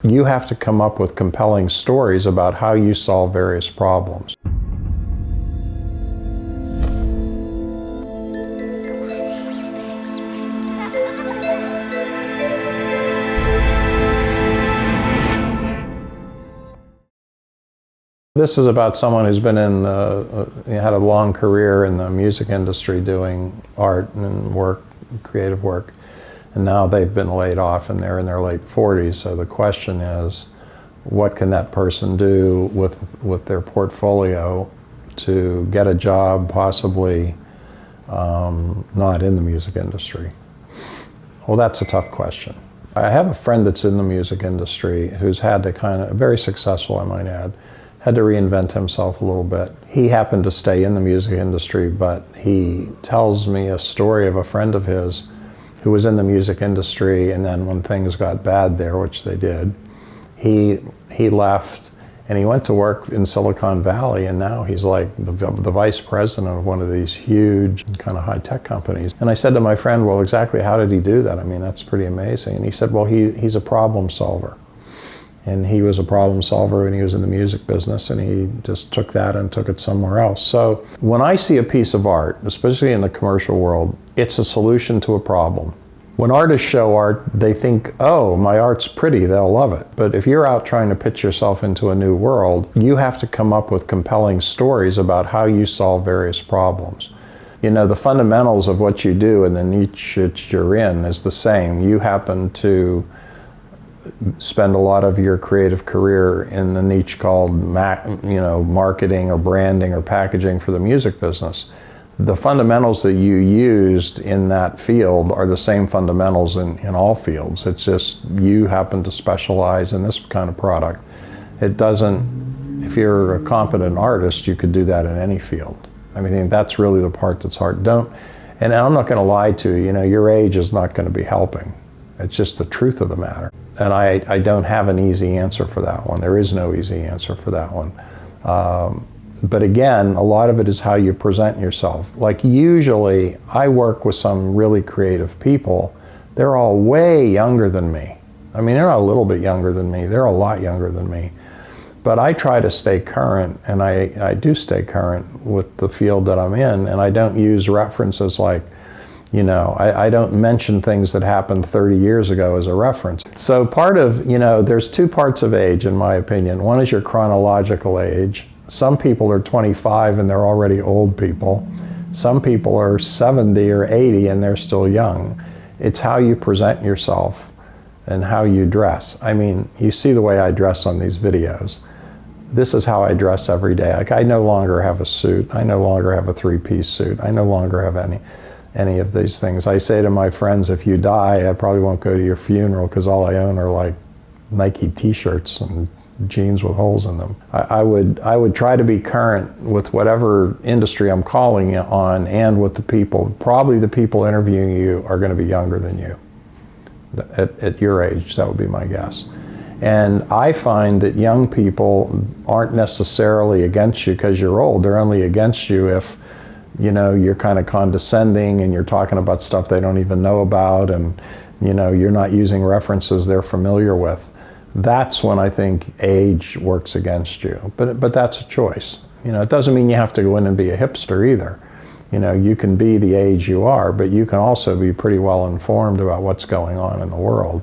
You have to come up with compelling stories about how you solve various problems. This is about someone who's been had a long career in the music industry doing art and work, creative work. And now they've been laid off and they're in their late 40s. So the question is, what can that person do with their portfolio to get a job, possibly not in the music industry? Well, that's a tough question. I have a friend that's in the music industry who's had to very successful, I might add, had to reinvent himself a little bit. He happened to stay in the music industry, but he tells me a story of a friend of his who was in the music industry, and then when things got bad there, which they did, he left and he went to work in Silicon Valley, and now he's like the vice president of one of these huge kind of high-tech companies. And I said to my friend, well, exactly how did he do that? I mean, that's pretty amazing. And he said, well, he's a problem solver. And he was a problem solver when he was in the music business, and he just took that and took it somewhere else. So when I see a piece of art, especially in the commercial world, it's a solution to a problem. When artists show art, they think, oh, my art's pretty, they'll love it. But if you're out trying to pitch yourself into a new world, you have to come up with compelling stories about how you solve various problems. You know, the fundamentals of what you do and the niche that you're in is the same. You happen to spend a lot of your creative career in the niche called marketing or branding or packaging for the music business. The fundamentals that you used in that field are the same fundamentals in all fields. It's just you happen to specialize in this kind of product. It doesn't, if you're a competent artist, you could do that in any field. I mean, that's really the part that's hard. And I'm not going to lie to you, your age is not going to be helping. It's just the truth of the matter. And I don't have an easy answer for that one. There is no easy answer for that one. But again, a lot of it is how you present yourself. Like usually, I work with some really creative people. They're all way younger than me. I mean, they're not a little bit younger than me. They're a lot younger than me. But I try to stay current, and I do stay current with the field that I'm in, and I don't use references like, I don't mention things that happened 30 years ago as a reference. So part of, there's two parts of age, in my opinion. One is your chronological age. Some people are 25 and they're already old people. Some people are 70 or 80 and they're still young. It's how you present yourself and how you dress. I mean, you see the way I dress on these videos. This is how I dress every day. Like, I no longer have a suit. I no longer have a three-piece suit. I no longer have any of these things. I say to my friends, if you die, I probably won't go to your funeral because all I own are like Nike t-shirts and jeans with holes in them. I would try to be current with whatever industry I'm calling on and with the people. Probably the people interviewing you are going to be younger than you. At your age, that would be my guess. And I find that young people aren't necessarily against you because you're old. They're only against you if you're kind of condescending and you're talking about stuff they don't even know about, and you're not using references they're familiar with. That's when I think age works against you. But that's a choice. It doesn't mean you have to go in and be a hipster either. You can be the age you are, but you can also be pretty well informed about what's going on in the world.